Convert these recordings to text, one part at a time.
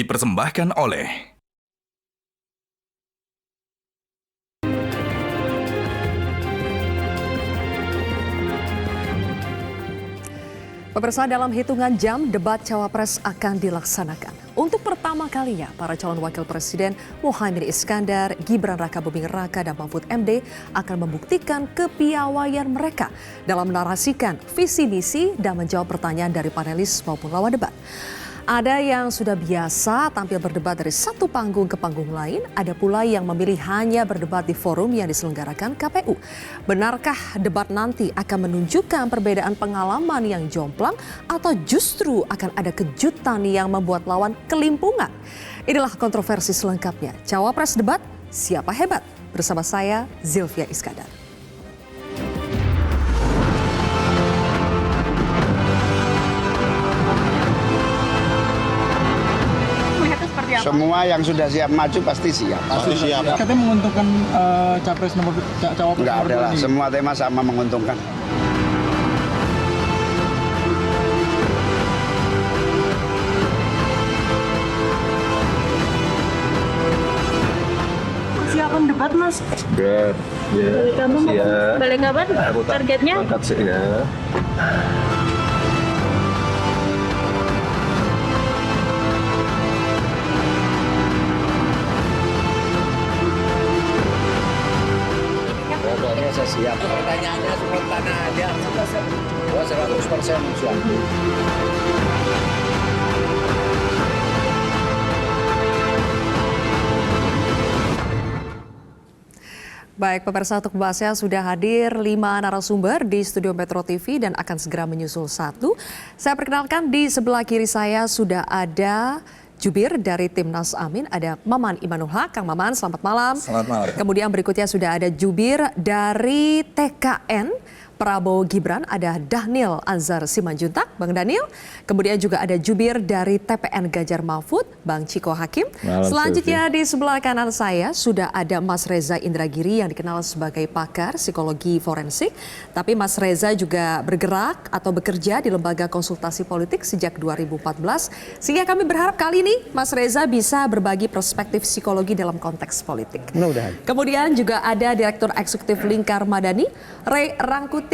dipersembahkan oleh Pemirsa, dalam hitungan jam, debat Cawapres akan dilaksanakan. Untuk pertama kalinya, para calon wakil presiden Muhaimin Iskandar, Gibran Rakabuming Raka, dan Mahfud MD akan membuktikan kepiawaian mereka dalam menarasikan visi misi dan menjawab pertanyaan dari panelis maupun lawan debat. Ada yang sudah biasa tampil berdebat dari satu panggung ke panggung lain, ada pula yang memilih hanya berdebat di forum yang diselenggarakan KPU. Benarkah debat nanti akan menunjukkan perbedaan pengalaman yang jomplang atau justru akan ada kejutan yang membuat lawan kelimpungan? Inilah kontroversi selengkapnya. Cawapres debat, siapa hebat? Bersama saya, Zilvia Iskandar. Semua yang sudah siap maju pasti siap. Pasti siap. Katanya menguntungkan capres nomor cawapres Enggak nomor ada 2 lah, ini. semua tema sama menguntungkan. Persiapan debat, Mas. Ber, ya. Kamu mau Siap. balik kapan? Aku tak Targetnya? angkat sih ya. Pokoknya saya siap. Pertanyaannya spontan aja. Gua 100% siap. Baik, pemirsa, untuk membahasnya sudah hadir 5 narasumber di studio Metro TV dan akan segera menyusul satu. Saya perkenalkan di sebelah kiri saya sudah ada jubir dari Timnas Amin, ada Maman Imanul Haq. Kang Maman, selamat malam. Selamat malam. Kemudian berikutnya sudah ada jubir dari TKN Prabowo Gibran, ada Dhanil Anzar Simanjuntak, Bang Dhanil. Kemudian juga ada jubir dari TPN Ganjar Mahfud, Bang Ciko Hakim. Malam, Selanjutnya di sebelah kanan saya sudah ada Mas Reza Indragiri yang dikenal sebagai pakar psikologi forensik. Tapi Mas Reza juga bergerak atau bekerja di lembaga konsultasi politik sejak 2014. Sehingga kami berharap kali ini Mas Reza bisa berbagi perspektif psikologi dalam konteks politik. Mudah-mudahan. Kemudian juga ada Direktur Eksekutif Lingkar Madani, Ray Rangkuti.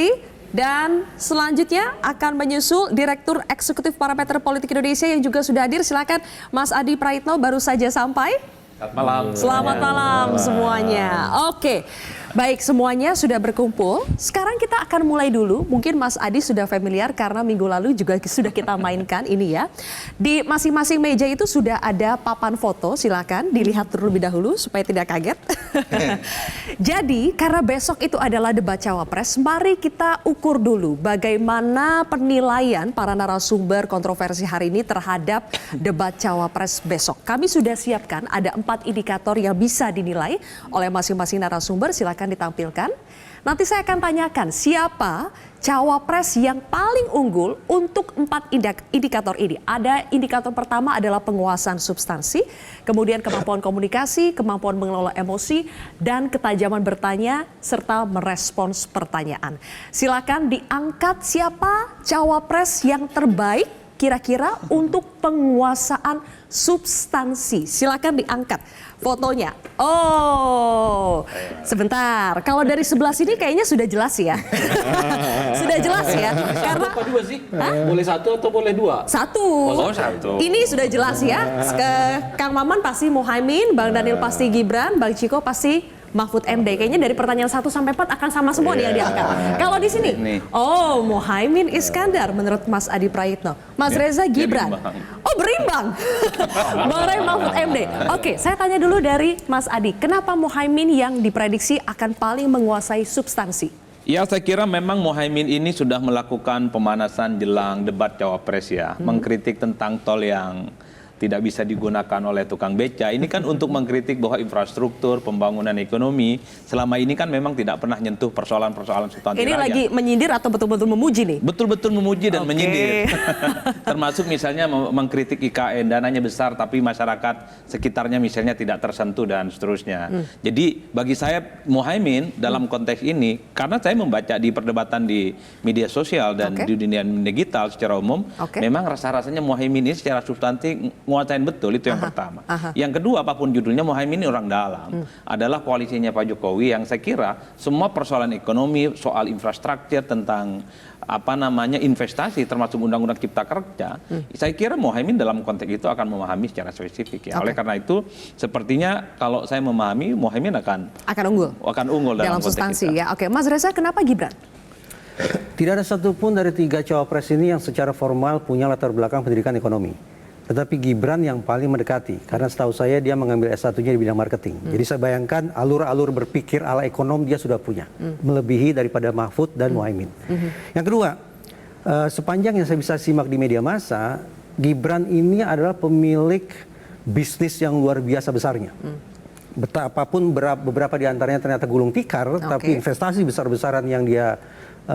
Dan selanjutnya akan menyusul Direktur Eksekutif Parameter Politik Indonesia yang juga sudah hadir. Silakan Mas Adi Praitno, baru saja sampai. Selamat malam. Selamat malam semuanya. Oke, baik, semuanya sudah berkumpul. Sekarang kita akan mulai dulu. Mungkin Mas Adi sudah familiar karena minggu lalu juga sudah kita mainkan ini ya. Di masing-masing meja itu sudah ada papan foto. Silakan dilihat terlebih dahulu supaya tidak kaget. Jadi karena besok itu adalah debat Cawapres, mari kita ukur dulu bagaimana penilaian para narasumber kontroversi hari ini terhadap debat Cawapres besok. Kami sudah siapkan ada 4 indikator yang bisa dinilai oleh masing-masing narasumber. Silakan ditampilkan. Nanti saya akan tanyakan siapa cawapres yang paling unggul untuk 4 indikator ini. Ada indikator pertama adalah penguasaan substansi, kemudian kemampuan komunikasi, kemampuan mengelola emosi, dan ketajaman bertanya serta merespons pertanyaan. Silakan diangkat siapa cawapres yang terbaik kira-kira untuk penguasaan substansi. Silakan diangkat fotonya. Oh, sebentar. Kalau dari sebelah sini kayaknya sudah jelas ya. Sudah jelas ya. Karena Apa dua sih? Boleh satu atau boleh dua? satu. Oh, satu. Ini sudah jelas ya. Kang Maman pasti Muhaimin, Bang Dhanil pasti Gibran, Bang Ciko pasti Mahfud MD. Kayaknya dari pertanyaan 1 sampai 4 akan sama semua nih yang diangkat. Kalau di sini, oh, Muhaimin Iskandar menurut Mas Adi Praitno. Mas Reza Gibran. Oh, berimbang. Bang Ray Mahfud MD. Oke, saya tanya dulu dari Mas Adi. Kenapa Muhaimin yang diprediksi akan paling menguasai substansi? Ya, saya kira memang Muhaimin ini sudah melakukan pemanasan jelang debat Cawapres ya. Mengkritik tentang tol yang tidak bisa digunakan oleh tukang beca. Ini kan untuk mengkritik bahwa infrastruktur, pembangunan ekonomi selama ini kan memang tidak pernah nyentuh persoalan-persoalan substansi Ini rakyat. lagi menyindir atau betul-betul memuji nih? Betul-betul memuji dan Oke. menyindir. Termasuk misalnya mengkritik IKN, dananya besar tapi masyarakat sekitarnya misalnya tidak tersentuh dan seterusnya. Jadi bagi saya Muhaimin dalam konteks ini, karena saya membaca di perdebatan di media sosial dan Oke. di dunia digital secara umum, Oke. memang rasa-rasanya Muhaimin ini secara substansi nguasain betul, itu yang pertama. Yang kedua, apapun judulnya, Muhaimin ini orang dalam. Adalah koalisinya Pak Jokowi yang saya kira semua persoalan ekonomi, soal infrastruktur, tentang investasi, termasuk Undang-Undang Cipta Kerja, saya kira Muhaimin dalam konteks itu akan memahami secara spesifik ya. Oleh karena itu, sepertinya kalau saya memahami, Muhaimin akan unggul dalam konteks substansi kita. ya. Oke, Mas Reza, kenapa Gibran? Tidak ada satupun dari 3 cawapres ini yang secara formal punya latar belakang pendidikan ekonomi. Tetapi Gibran yang paling mendekati, karena setahu saya dia mengambil S1-nya di bidang marketing. Jadi saya bayangkan alur-alur berpikir ala ekonom dia sudah punya, melebihi daripada Mahfud dan Muhaimin. Yang kedua, sepanjang yang saya bisa simak di media massa, Gibran ini adalah pemilik bisnis yang luar biasa besarnya. Betapapun beberapa di antaranya ternyata gulung tikar, tapi investasi besar-besaran yang dia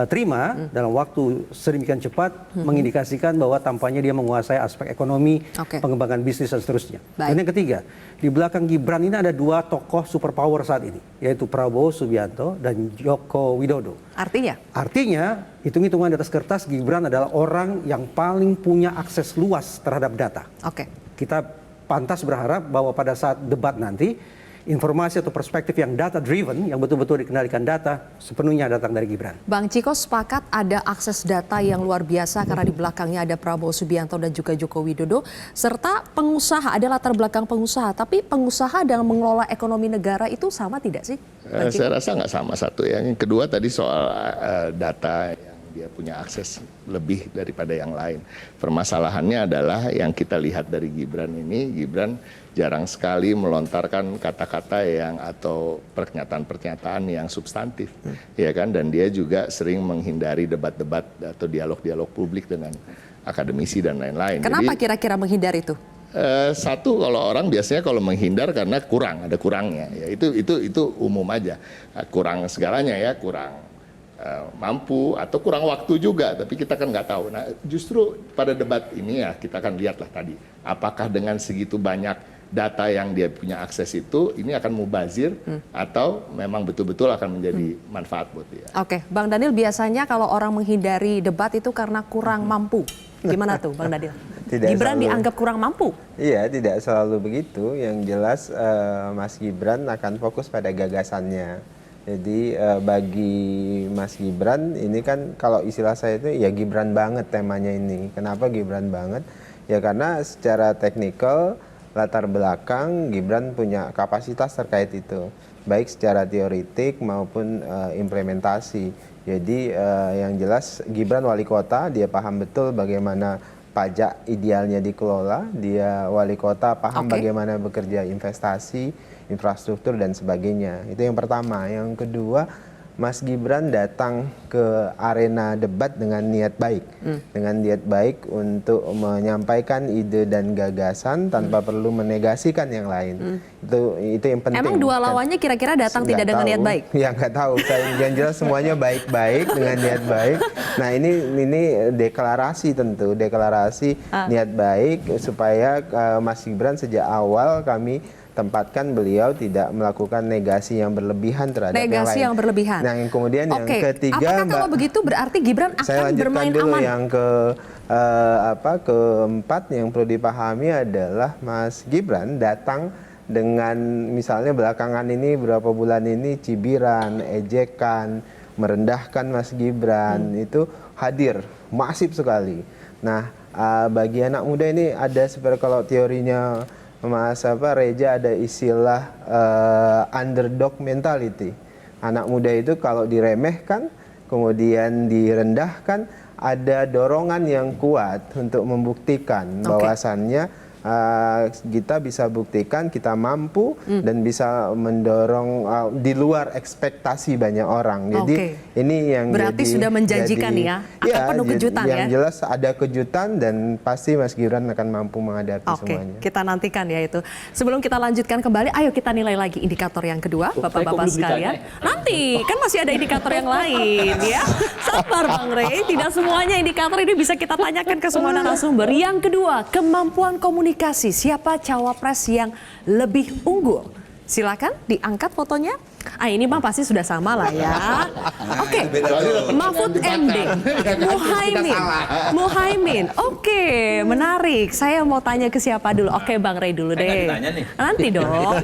terima dalam waktu sedemikian cepat mengindikasikan bahwa tampaknya dia menguasai aspek ekonomi, pengembangan bisnis dan seterusnya. Dan yang ketiga, di belakang Gibran ini ada 2 tokoh superpower saat ini, yaitu Prabowo Subianto dan Joko Widodo. Artinya, hitung-hitungan di atas kertas, Gibran adalah orang yang paling punya akses luas terhadap data. Kita pantas berharap bahwa pada saat debat nanti, informasi atau perspektif yang data driven, yang betul-betul dikendalikan data, sepenuhnya datang dari Gibran. Bang Ciko sepakat ada akses data yang luar biasa karena di belakangnya ada Prabowo Subianto dan juga Joko Widodo, serta pengusaha, ada latar belakang pengusaha. Tapi pengusaha dalam mengelola ekonomi negara itu sama tidak sih? Saya rasa nggak sama, satu ya. Yang kedua tadi soal data yang dia punya akses lebih daripada yang lain. Permasalahannya adalah yang kita lihat dari Gibran ini, Gibran jarang sekali melontarkan kata-kata yang atau pernyataan-pernyataan yang substantif, ya kan? Dan dia juga sering menghindari debat-debat atau dialog-dialog publik dengan akademisi dan lain-lain. Kenapa kira-kira menghindar itu? Satu, kalau orang biasanya kalau menghindar karena ada kurangnya, ya itu umum aja, kurang segalanya ya, kurang mampu atau kurang waktu juga, tapi kita kan nggak tahu. Nah, justru pada debat ini ya kita akan lihatlah tadi, apakah dengan segitu banyak data yang dia punya akses itu, ini akan mubazir atau memang betul-betul akan menjadi manfaat buat dia. Oke, Bang Daniel, biasanya kalau orang menghindari debat itu karena kurang mampu. Gimana tuh, Bang Daniel? Gibran dianggap kurang mampu? Iya, tidak selalu begitu. Yang jelas Mas Gibran akan fokus pada gagasannya. Jadi bagi Mas Gibran ini kan kalau istilah saya itu ya Gibran banget temanya ini. Kenapa Gibran banget? Ya karena secara teknikal latar belakang Gibran punya kapasitas terkait itu. Baik secara teoritik maupun implementasi. Jadi yang jelas Gibran wali kota, dia paham betul bagaimana pajak idealnya dikelola. Dia wali kota paham bagaimana bekerja investasi, infrastruktur dan sebagainya. Itu yang pertama. Yang kedua, Mas Gibran datang ke arena debat dengan niat baik. Dengan niat baik untuk menyampaikan ide dan gagasan tanpa perlu menegasikan yang lain. Itu yang penting. Emang dua lawannya kira-kira datang tidak dengan niat baik? Ya nggak tahu. Yang jelas semuanya baik-baik dengan niat baik. Nah ini deklarasi tentu. Deklarasi niat baik supaya Mas Gibran sejak awal kami tempatkan beliau tidak melakukan negasi yang berlebihan terhadap yang lain. Negasi yang berlebihan. Nah, yang kemudian yang ketiga, apakah kalau begitu berarti Gibran akan bermain dulu aman? Yang keempat yang perlu dipahami adalah Mas Gibran datang dengan misalnya belakangan ini beberapa bulan ini cibiran, ejekan, merendahkan Mas Gibran itu hadir masif sekali. Nah, bagi anak muda ini ada seperti kalau teorinya Mas Reza ada istilah underdog mentality. Anak muda itu kalau diremehkan, kemudian direndahkan, ada dorongan yang kuat untuk membuktikan bahwasannya kita bisa buktikan kita mampu dan bisa mendorong di luar ekspektasi banyak orang. Jadi ini yang berarti sudah menjanjikan ya, akan penuh kejutan ya. Yang jelas ada kejutan dan pasti Mas Gibran akan mampu menghadapi semuanya. Kita nantikan ya itu. Sebelum kita lanjutkan kembali, ayo kita nilai lagi indikator yang kedua, Bapak-bapak sekalian. Nanti kan masih ada indikator yang lain ya. Sabar Bang Rey, tidak semuanya indikator ini bisa kita tanyakan ke semua narasumber. Yang kedua, kemampuan komunikasi. Siapa cawapres yang lebih unggul? Silakan diangkat fotonya. Ini mah pasti sudah sama lah ya. Oke, Mahfud MD, Muhaimin. Oke, menarik. Saya mau tanya ke siapa dulu? Oke, Bang Rey dulu deh. ditanya nih. Nanti dong.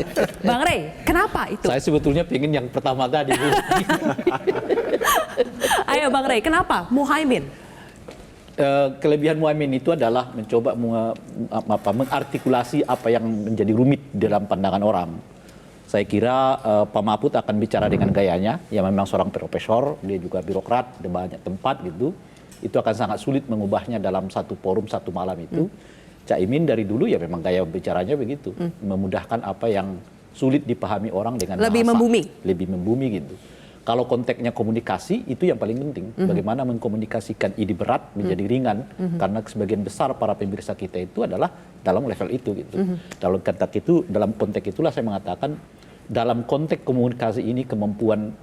Bang Rey, kenapa itu? Saya sebetulnya pengen yang pertama tadi, Bu. Ayo Bang Rey, kenapa Muhaimin? Kelebihan Muhaimin itu adalah mencoba mengartikulasi apa yang menjadi rumit dalam pandangan orang. Saya kira Pak Mahfud akan bicara dengan gayanya, yang memang seorang profesor, dia juga birokrat di banyak tempat gitu. Itu akan sangat sulit mengubahnya dalam satu forum satu malam itu. Caimin dari dulu ya memang gaya bicaranya begitu, memudahkan apa yang sulit dipahami orang dengan Lebih bahasa. membumi. Lebih membumi gitu. Kalau konteksnya komunikasi itu yang paling penting. Bagaimana mengkomunikasikan ide berat menjadi ringan, karena sebagian besar para pemirsa kita itu adalah dalam level itu gitu. Dalam konteks itulah saya mengatakan dalam konteks komunikasi ini kemampuan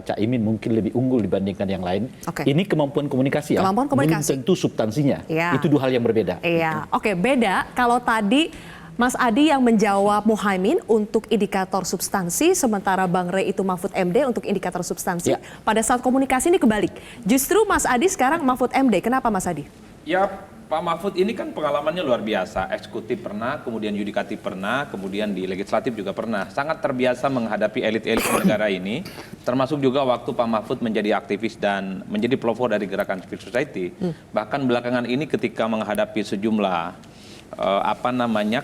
Caimin mungkin lebih unggul dibandingkan yang lain. Oke. Ini kemampuan komunikasi ya. Kemampuan komunikasi. Belum tentu substansinya. Iya. Itu dua hal yang berbeda. Iya, oke, beda. Kalau tadi Mas Adi yang menjawab Muhaimin untuk indikator substansi, sementara Bang Rey itu Mahfud MD untuk indikator substansi. Ya. Pada saat komunikasi ini kebalik. Justru Mas Adi sekarang Mahfud MD. Kenapa Mas Adi? Ya, Pak Mahfud ini kan pengalamannya luar biasa. Eksekutif pernah, kemudian yudikatif pernah, kemudian di legislatif juga pernah. Sangat terbiasa menghadapi elit-elit negara ini, termasuk juga waktu Pak Mahfud menjadi aktivis dan menjadi pelopor dari gerakan civil society. Bahkan belakangan ini ketika menghadapi sejumlah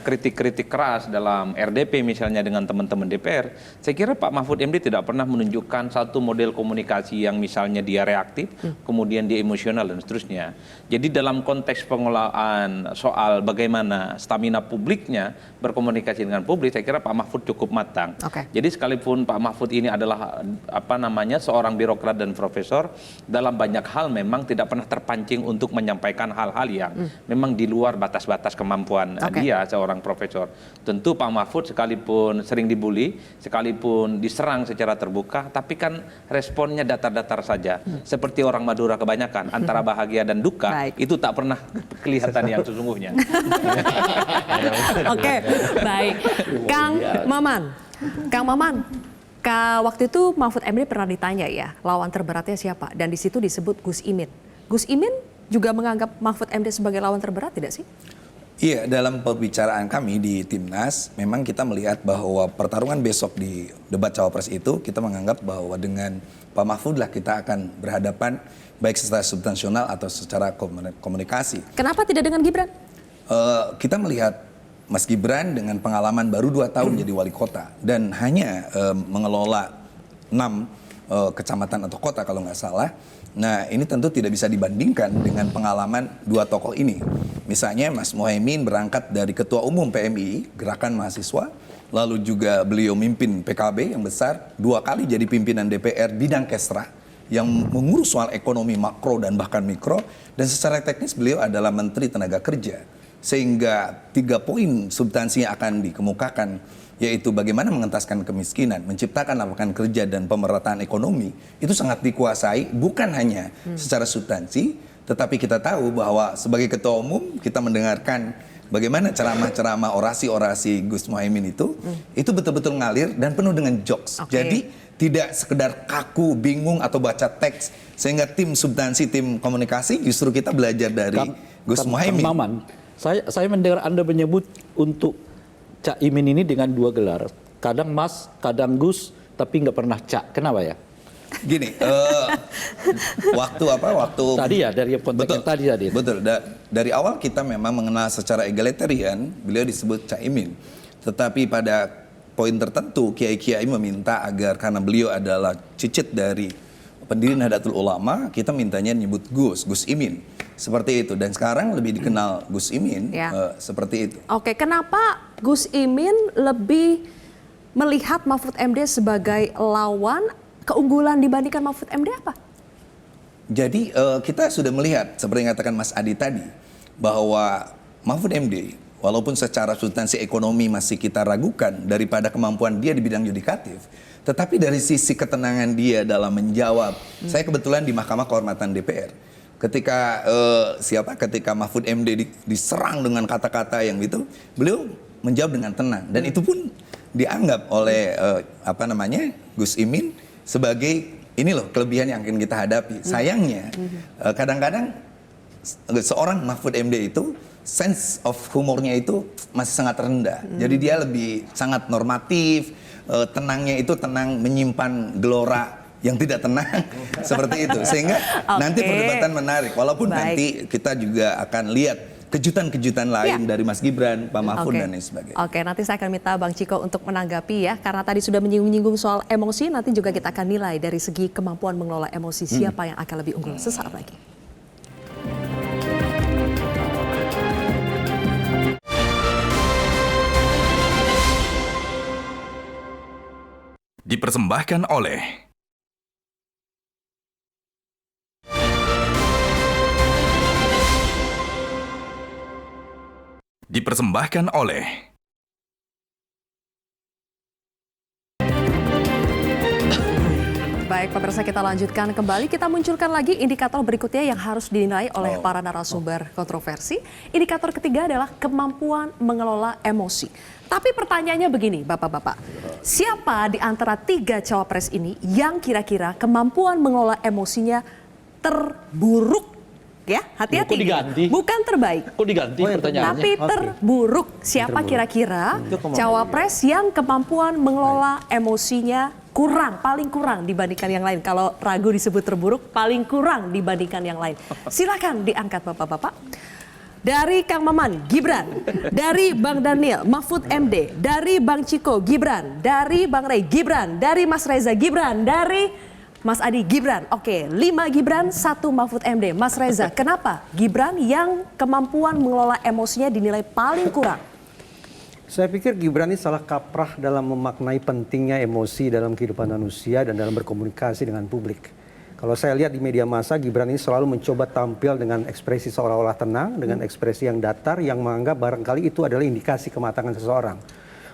kritik-kritik keras dalam RDP misalnya dengan teman-teman DPR, saya kira Pak Mahfud MD tidak pernah menunjukkan satu model komunikasi yang misalnya dia reaktif, kemudian dia emosional dan seterusnya. Jadi dalam konteks pengelolaan soal bagaimana stamina publiknya berkomunikasi dengan publik, saya kira Pak Mahfud cukup matang. Oke. Jadi sekalipun Pak Mahfud ini adalah seorang birokrat dan profesor, dalam banyak hal memang tidak pernah terpancing untuk menyampaikan hal-hal yang memang di luar batas-batas kemampuan dia seorang profesor. Tentu Pak Mahfud sekalipun sering dibully, sekalipun diserang secara terbuka, tapi kan responnya datar-datar saja. Seperti orang Madura kebanyakan, antara bahagia dan duka, Baik. itu tak pernah kelihatan yang sesungguhnya. Oke, baik. Kang Maman, waktu itu Mahfud MD pernah ditanya ya, lawan terberatnya siapa? Dan di situ disebut Gus Imin. Gus Imin juga menganggap Mahfud MD sebagai lawan terberat, tidak sih? Iya, dalam pembicaraan kami di Timnas, memang kita melihat bahwa pertarungan besok di debat Cawapres itu, kita menganggap bahwa dengan Pak Mahfud lah kita akan berhadapan baik secara substansional atau secara komunikasi. Kenapa tidak dengan Gibran? Kita melihat Mas Gibran dengan pengalaman baru 2 tahun jadi wali kota dan hanya mengelola 6 kecamatan atau kota kalau nggak salah. Nah, ini tentu tidak bisa dibandingkan dengan pengalaman 2 tokoh ini. Misalnya Mas Muhaimin berangkat dari Ketua Umum PMI, Gerakan Mahasiswa, lalu juga beliau mimpin PKB yang besar, 2 kali jadi pimpinan DPR bidang Kesra yang mengurus soal ekonomi makro dan bahkan mikro, dan secara teknis beliau adalah Menteri Tenaga Kerja. Sehingga 3 poin substansinya akan dikemukakan, yaitu bagaimana mengentaskan kemiskinan, menciptakan lapangan kerja dan pemerataan ekonomi, itu sangat dikuasai bukan hanya secara substansi, tetapi kita tahu bahwa sebagai ketua umum kita mendengarkan bagaimana ceramah-ceramah, orasi-orasi Gus Muhaimin itu betul-betul ngalir dan penuh dengan jokes. Oke. Jadi tidak sekedar kaku, bingung atau baca teks, sehingga tim substansi, tim komunikasi justru kita belajar dari Gus Muhaimin. Kang Maman, saya mendengar Anda menyebut untuk Cak Imin ini dengan 2 gelar. Kadang Mas, kadang Gus, tapi nggak pernah Cak. Kenapa ya? Gini, waktu Tadi ya, dari konteks yang tadi. Betul, dari awal kita memang mengenal secara egalitarian, beliau disebut Caimin. Tetapi pada poin tertentu, kiai-kiai meminta agar karena beliau adalah cicit dari pendiri Nahdlatul Ulama, kita mintanya nyebut Gus Imin. Seperti itu, dan sekarang lebih dikenal Gus Imin seperti itu. Oke, kenapa Gus Imin lebih melihat Mahfud MD sebagai lawan, keunggulan dibandingkan Mahfud MD apa? Jadi kita sudah melihat seperti yang katakan Mas Adi tadi, bahwa Mahfud MD walaupun secara substansi ekonomi masih kita ragukan daripada kemampuan dia di bidang yudikatif, tetapi dari sisi ketenangan dia dalam menjawab, saya kebetulan di Mahkamah Kehormatan DPR, ketika Mahfud MD diserang dengan kata-kata yang itu, beliau menjawab dengan tenang dan itu pun dianggap oleh Gus Imin sebagai ini loh kelebihan yang akan kita hadapi. Sayangnya kadang-kadang seorang Mahfud MD itu sense of humornya itu masih sangat rendah. Jadi dia lebih sangat normatif, tenangnya itu tenang menyimpan gelora yang tidak tenang seperti itu. Sehingga nanti perdebatan menarik. Walaupun nanti kita juga akan lihat kejutan-kejutan lain dari Mas Gibran, Pak Mahfud dan lain sebagainya. Oke, nanti saya akan minta Bang Ciko untuk menanggapi ya. Karena tadi sudah menyinggung-nyinggung soal emosi, nanti juga kita akan nilai dari segi kemampuan mengelola emosi siapa yang akan lebih unggul sesaat lagi. Dipersembahkan oleh Baik, pemirsa, kita lanjutkan kembali. Kita munculkan lagi indikator berikutnya yang harus dinilai oleh para narasumber kontroversi. Indikator ketiga adalah kemampuan mengelola emosi. Tapi pertanyaannya begini, Bapak-Bapak. Siapa di antara 3 cawapres ini yang kira-kira kemampuan mengelola emosinya terburuk? Ya, hati-hati. Kok diganti? Bukan terbaik. Kok diganti pertanyaannya? Tapi terburuk. Siapa kira-kira cawapres yang kemampuan mengelola emosinya kurang, paling kurang dibandingkan yang lain? Kalau ragu disebut terburuk, paling kurang dibandingkan yang lain. Silakan diangkat Bapak-Bapak. Dari Kang Maman, Gibran. Dari Bang Daniel, Mahfud MD. Dari Bang Ciko, Gibran. Dari Bang Rey, Gibran. Dari Mas Reza, Gibran. Dari Mas Adi, Gibran. Oke, 5 Gibran, 1 Mahfud MD. Mas Reza, kenapa Gibran yang kemampuan mengelola emosinya dinilai paling kurang? Saya pikir Gibran ini salah kaprah dalam memaknai pentingnya emosi dalam kehidupan manusia dan dalam berkomunikasi dengan publik. Kalau saya lihat di media massa, Gibran ini selalu mencoba tampil dengan ekspresi seolah-olah tenang, dengan ekspresi yang datar, yang menganggap barangkali itu adalah indikasi kematangan seseorang.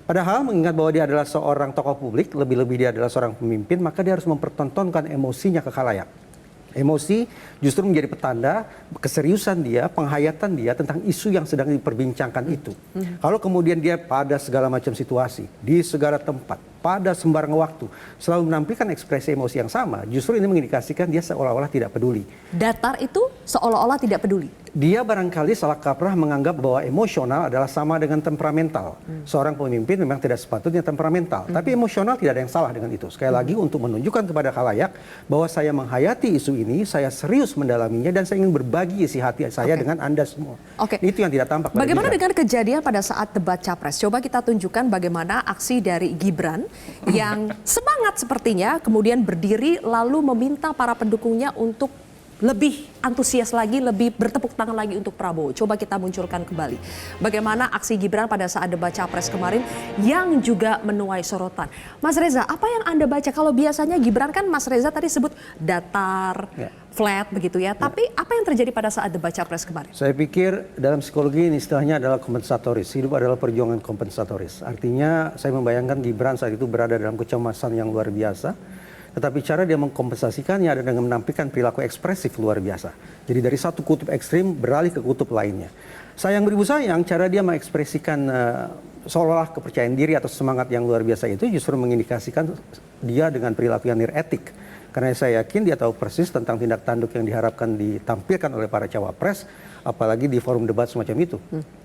Padahal mengingat bahwa dia adalah seorang tokoh publik, lebih-lebih dia adalah seorang pemimpin, maka dia harus mempertontonkan emosinya ke khalayak. Emosi justru menjadi petanda keseriusan dia, penghayatan dia tentang isu yang sedang diperbincangkan itu. Kalau kemudian dia pada segala macam situasi, di segala tempat, pada sembarang waktu, selalu menampilkan ekspresi emosi yang sama, justru ini mengindikasikan dia seolah-olah tidak peduli. Datar itu seolah-olah tidak peduli. Dia barangkali salah kaprah menganggap bahwa emosional adalah sama dengan temperamental. Seorang pemimpin memang tidak sepatutnya temperamental, tapi emosional tidak ada yang salah dengan itu. Sekali lagi untuk menunjukkan kepada khalayak bahwa saya menghayati isu ini, saya serius mendalaminya dan saya ingin berbagi isi hati saya dengan Anda semua. Itu yang tidak tampak. Bagaimana dengan kejadian pada saat debat Capres? Coba kita tunjukkan bagaimana aksi dari Gibran yang semangat sepertinya, kemudian berdiri lalu meminta para pendukungnya untuk lebih antusias lagi, lebih bertepuk tangan lagi untuk Prabowo. Coba kita munculkan kembali bagaimana aksi Gibran pada saat debat Capres kemarin yang juga menuai sorotan. Mas Reza, apa yang Anda baca? Kalau biasanya Gibran kan Mas Reza tadi sebut datar, flat begitu ya. Tapi apa yang terjadi pada saat debat Capres kemarin? Saya pikir dalam psikologi ini istilahnya adalah kompensatoris. Hidup adalah perjuangan kompensatoris. Artinya saya membayangkan Gibran saat itu berada dalam kecemasan yang luar biasa. Tetapi cara dia mengkompensasikannya adalah dengan menampilkan perilaku ekspresif luar biasa. Jadi dari satu kutub ekstrim beralih ke kutub lainnya. Sayang beribu sayang, cara dia mengekspresikan seolah-olah kepercayaan diri atau semangat yang luar biasa itu justru mengindikasikan dia dengan perilaku yang niretik. Karena saya yakin dia tahu persis tentang tindak tanduk yang diharapkan ditampilkan oleh para cawapres, apalagi di forum debat semacam itu.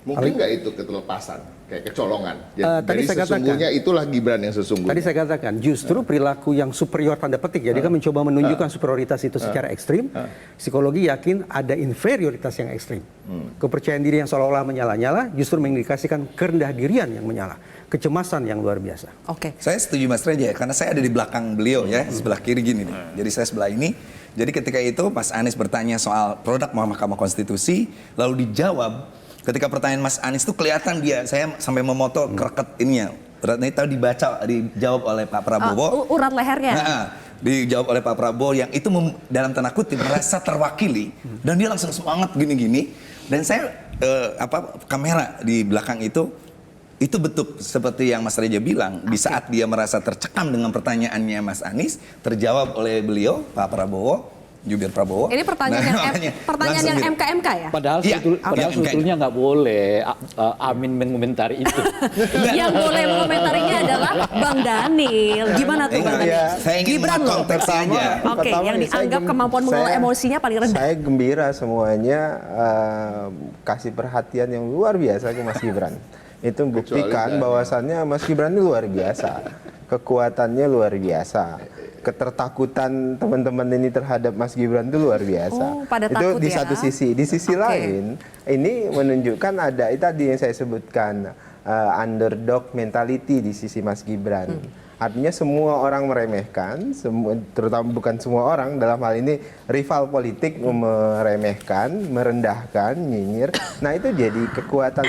Mungkin nggak itu ketelepasan, kayak kecolongan. Tadi saya sesungguhnya katakan, itulah Gibran yang sesungguhnya. Tadi saya katakan, justru perilaku yang superior tanda petik. Jadi kan mencoba menunjukkan superioritas itu secara ekstrim. Psikologi yakin ada inferioritas yang ekstrim. Kepercayaan diri yang seolah-olah menyala-nyala justru mengindikasikan kerendah dirian yang menyala. Kecemasan yang luar biasa. Saya setuju Mas Reja ya, karena saya ada di belakang beliau ya, sebelah kiri gini nih. Jadi saya sebelah ini. Jadi ketika itu Mas Anies bertanya soal produk Mahkamah Konstitusi, lalu dijawab. Ketika pertanyaan Mas Anies itu kelihatan dia, saya sampai memoto kreket ininya. Uratnya itu dijawab oleh Pak Prabowo. Urat lehernya. Dijawab oleh Pak Prabowo yang itu dalam tanda kutip merasa terwakili dan dia langsung semangat gini-gini. Dan saya kamera di belakang itu betul seperti yang Mas Reja bilang, di saat dia merasa tercekam dengan pertanyaannya Mas Anies, terjawab oleh beliau, Pak Prabowo, jubir Prabowo. Ini pertanyaan yang makanya pertanyaan langsung yang gitu. MK ya? Padahal, Iya, padahal iya, sebetulnya nggak boleh Amin mengomentari itu. Yang boleh mengomentarinya adalah Bang Daniel. Gimana tuh Bang Enggak, Daniel? saya ingin Gibran loh. konteks aja. Oke, Pertama yang nih, saya dianggap kemampuan mengelola saya- emosinya paling rendah. Saya gembira semuanya kasih perhatian yang luar biasa ke Mas Gibran. Itu buktikan bahwasannya Mas Gibran itu luar biasa. Kekuatannya luar biasa. Ketertakutan teman-teman ini terhadap Mas Gibran itu luar biasa. Oh, pada itu takut di ya. satu sisi. Di sisi Oke. lain, ini menunjukkan ada itu tadi yang saya sebutkan underdog mentality di sisi Mas Gibran. Artinya semua orang meremehkan, terutama bukan semua orang, dalam hal ini rival politik meremehkan, merendahkan, nyinyir. Nah itu jadi kekuatan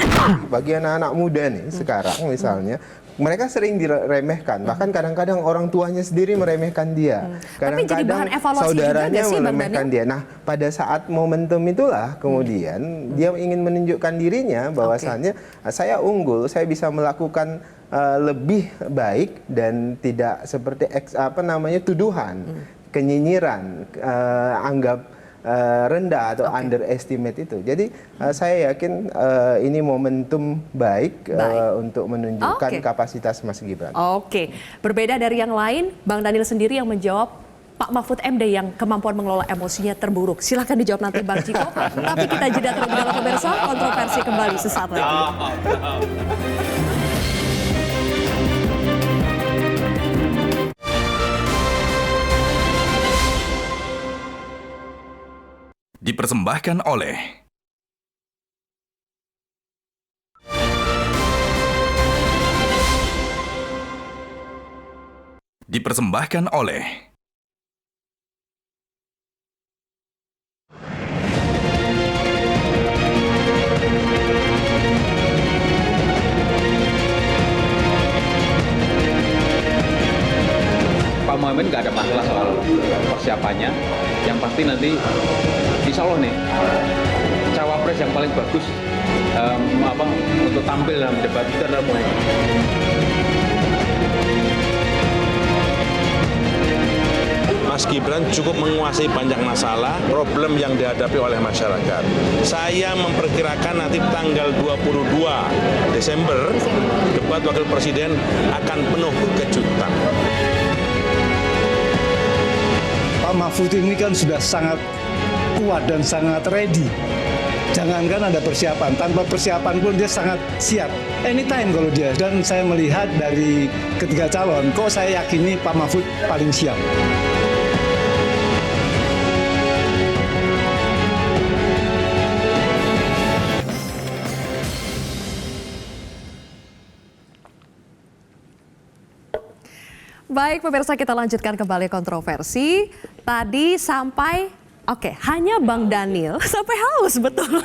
bagi anak-anak muda nih sekarang misalnya. Mereka sering diremehkan, bahkan kadang-kadang orang tuanya sendiri meremehkan dia. Tapi jadi bahan evaluasi juga saudaranya nggak sih, Bang meremehkan dia. Nah, pada saat momentum itulah kemudian dia ingin menunjukkan dirinya bahwasannya saya unggul, saya bisa melakukan lebih baik dan tidak seperti tuduhan, kenyinyiran, anggap rendah atau underestimate itu. Jadi saya yakin ini momentum baik, untuk menunjukkan kapasitas Mas Gibran. Oke, berbeda dari yang lain, Bang Daniel sendiri yang menjawab Pak Mahfud MD yang kemampuan mengelola emosinya terburuk. Silahkan dijawab nanti Bang Ciko. Tapi kita jeda terlebih dahulu pemirsa, kontroversi kembali sesaat lagi. Dipersembahkan oleh Pak Muhammad nggak ada masalah soal persiapannya. Yang pasti nanti insya Allah nih cawapres yang paling bagus untuk tampil dalam debat itu adalah Muhammad. Mas Gibran cukup menguasai banyak masalah, problem yang dihadapi oleh masyarakat. Saya memperkirakan nanti tanggal 22 Desember, debat wakil presiden akan penuh kejutan. Pak Mahfud ini kan sudah sangat kuat dan sangat ready. Jangankan ada persiapan, tanpa persiapan pun dia sangat siap. Anytime kalau dia. Dan saya melihat dari ketiga calon, kok saya yakini Pak Mahfud paling siap. Baik pemirsa, kita lanjutkan kembali kontroversi. Tadi sampai, hanya Bang Daniel sampai haus betul.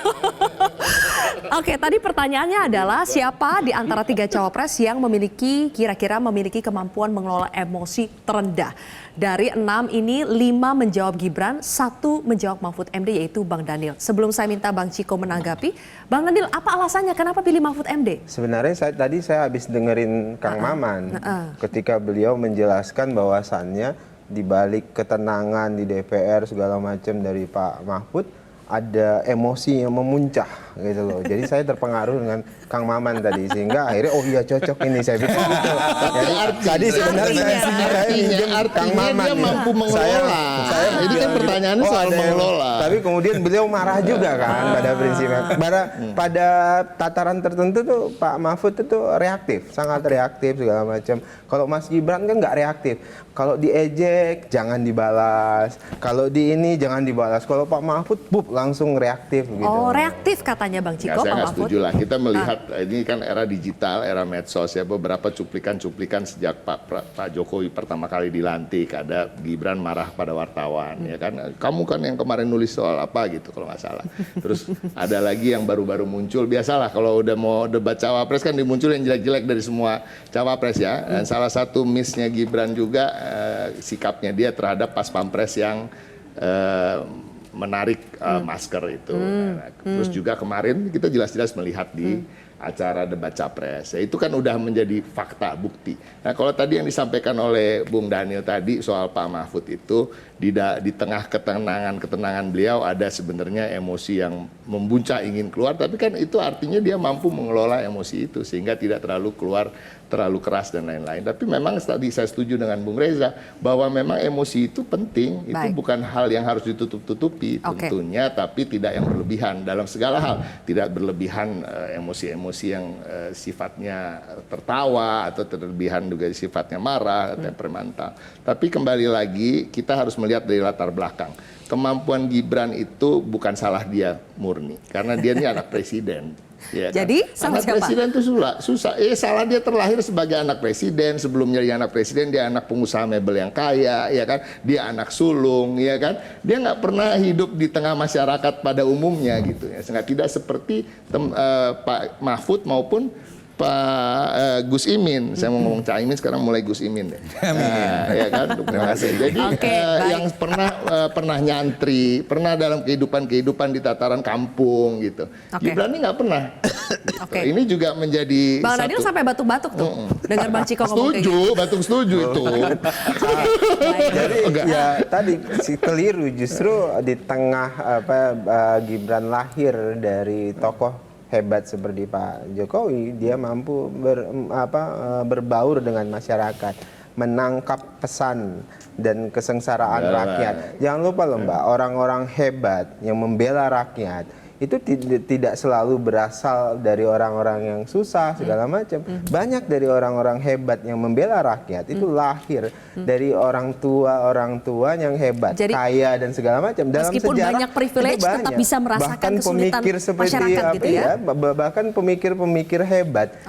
Tadi pertanyaannya adalah siapa di antara 3 cawapres yang kira-kira memiliki kemampuan mengelola emosi terendah. Dari 6 ini 5 menjawab Gibran, 1 menjawab Mahfud MD yaitu Bang Daniel. Sebelum saya minta Bang Ciko menanggapi, Bang Daniel apa alasannya kenapa pilih Mahfud MD? Sebenarnya tadi saya habis dengerin Kang Maman ketika beliau menjelaskan bahwasannya di balik ketenangan di DPR segala macam dari Pak Mahfud ada emosi yang memuncah gitu loh. Jadi saya terpengaruh dengan Kang Maman tadi sehingga akhirnya iya cocok ini saya pikir gitu. Jadi tadi sebenarnya saya minjem Kang Maman dia nih. mampu mengelola. Jadi kan pertanyaannya soal mengelola. Tapi kemudian beliau marah juga kan pada prinsipnya. Pada tataran tertentu tuh Pak Mahfud itu reaktif, sangat reaktif segala macam. Kalau Mas Gibran kan nggak reaktif. Kalau diejek jangan dibalas. Kalau di ini jangan dibalas. Kalau Pak Mahfud langsung reaktif gitu. Oh, reaktif katanya Bang Ciko, saya Pak nggak Mahfud. setuju lah. Kita melihat ini kan era digital, era medsos ya. Beberapa cuplikan sejak Pak Jokowi pertama kali dilantik. Ada Gibran marah pada wartawan ya kan. Kamu kan yang kemarin nulis soal apa gitu kalau nggak salah. Terus ada lagi yang baru-baru muncul. Biasalah kalau udah mau debat cawapres kan dimuncul yang jelek-jelek dari semua cawapres ya. Dan salah satu miss-nya Gibran juga sikapnya dia terhadap pas pampres yang menarik masker itu. Terus juga kemarin kita jelas-jelas melihat di acara debat capres. Ya, itu kan udah menjadi fakta, bukti. Nah kalau tadi yang disampaikan oleh Bung Daniel tadi soal Pak Mahfud itu, di tengah ketenangan beliau ada sebenarnya emosi yang membuncah ingin keluar, tapi kan itu artinya dia mampu mengelola emosi itu sehingga tidak terlalu keluar terlalu keras dan lain-lain. Tapi memang tadi saya setuju dengan Bung Reza bahwa memang emosi itu penting, itu bukan hal yang harus ditutup-tutupi tentunya, tapi tidak yang berlebihan dalam segala hal, tidak berlebihan emosi-emosi yang sifatnya tertawa atau terlebihan juga sifatnya marah, temperamental. Tapi kembali lagi kita harus melihat dari latar belakang. Kemampuan Gibran itu bukan salah dia murni, karena dia ini anak presiden. Ya, jadi kan? sama anak siapa? presiden itu susah. Salah dia terlahir sebagai anak presiden, sebelumnya dia anak presiden, dia anak pengusaha mebel yang kaya, ya kan? Dia anak sulung, ya kan? Dia nggak pernah hidup di tengah masyarakat pada umumnya gitu ya. Tidak seperti Pak Mahfud maupun Pak Gus Imin. Saya mau ngomong Caimin, sekarang mulai Gus Imin deh. Ya kan? Terima kasih. Jadi yang pernah nyantri, pernah dalam kehidupan di tataran kampung gitu. Gibran ini nggak pernah. Gitu. Ini juga menjadi Bang Daniel sampai batuk-batuk tuh dengar Bang Ciko ngomong kayak setuju, batuk setuju itu. Jadi ya tadi si keliru, justru di tengah Gibran lahir dari tokoh hebat seperti Pak Jokowi, dia mampu berbaur dengan masyarakat, menangkap pesan dan kesengsaraan rakyat. Jangan lupa loh Mbak, orang-orang hebat yang membela rakyat itu tidak selalu berasal dari orang-orang yang susah segala macam. Banyak dari orang-orang hebat yang membela rakyat itu lahir dari orang tua yang hebat, jadi, kaya dan segala macam. Dalam meskipun sejarah banyak privilege tetap bisa merasakan bahkan kesulitan pemikir seperti masyarakat gitu ya. Bahkan pemikir-pemikir hebat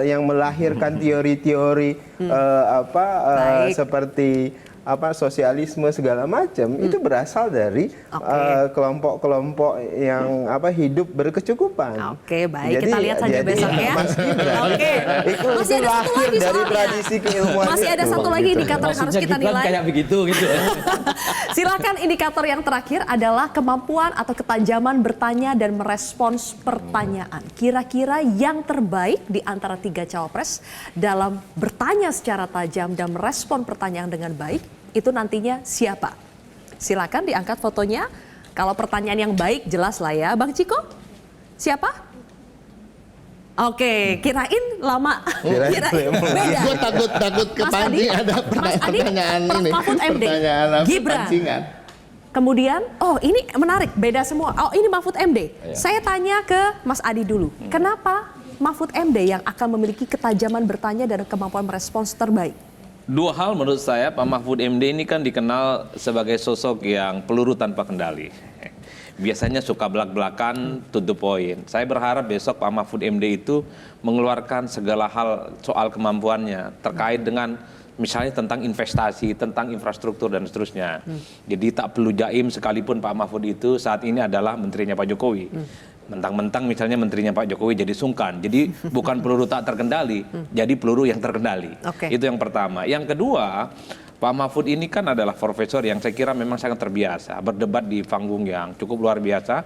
yang melahirkan teori-teori seperti sosialisme segala macam itu berasal dari kelompok-kelompok yang hidup berkecukupan. Oke, baik. Kita lihat saja besok ya. Oke. Itu lahir dari tradisi keilmuan. Masih ada satu lagi indikator yang harus kita nilai. Kayak begitu gitu. Silakan, indikator yang terakhir adalah kemampuan atau ketajaman bertanya dan merespons pertanyaan. Kira-kira yang terbaik di antara 3 cawapres dalam bertanya secara tajam dan merespon pertanyaan dengan baik itu nantinya siapa? Silakan diangkat fotonya. Kalau pertanyaan yang baik jelas lah ya. Bang Ciko, siapa? Oke, kirain lama. Beda. Gue takut kepancing ada pertanyaan ini. Mahfud MD, Gibran. Kemudian, ini menarik, beda semua. Oh, ini Mahfud MD. Saya tanya ke Mas Adi dulu. Kenapa Mahfud MD yang akan memiliki ketajaman bertanya dan kemampuan merespons terbaik? 2 hal menurut saya. Pak Mahfud MD ini kan dikenal sebagai sosok yang peluru tanpa kendali. Biasanya suka belak-belakan, to the point. Saya berharap besok Pak Mahfud MD itu mengeluarkan segala hal soal kemampuannya terkait dengan misalnya tentang investasi, tentang infrastruktur dan seterusnya. Jadi tak perlu jaim sekalipun Pak Mahfud itu saat ini adalah menterinya Pak Jokowi. Mentang-mentang misalnya menterinya Pak Jokowi jadi sungkan. Jadi bukan peluru tak terkendali, jadi peluru yang terkendali. Itu yang pertama. Yang kedua, Pak Mahfud ini kan adalah profesor yang saya kira memang sangat terbiasa berdebat di panggung yang cukup luar biasa